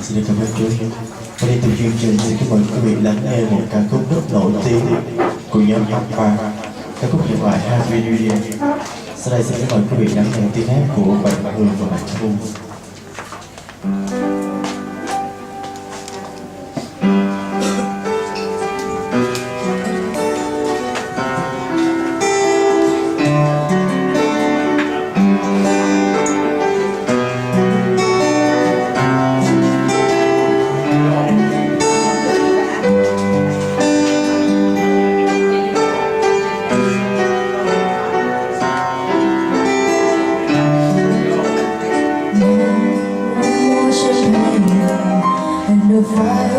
Xin được cảm ơn chú. Và đi từ chương trình xin kính mời quý vị lắng nghe một ca khúc rất nổi tiếng của nhóm Alpha, ca khúc hiện lại Happy New Year. Sau đây xin kính mời quý vị lắng nghe tiếng hát của bạn Hương và bạn Thu. The fire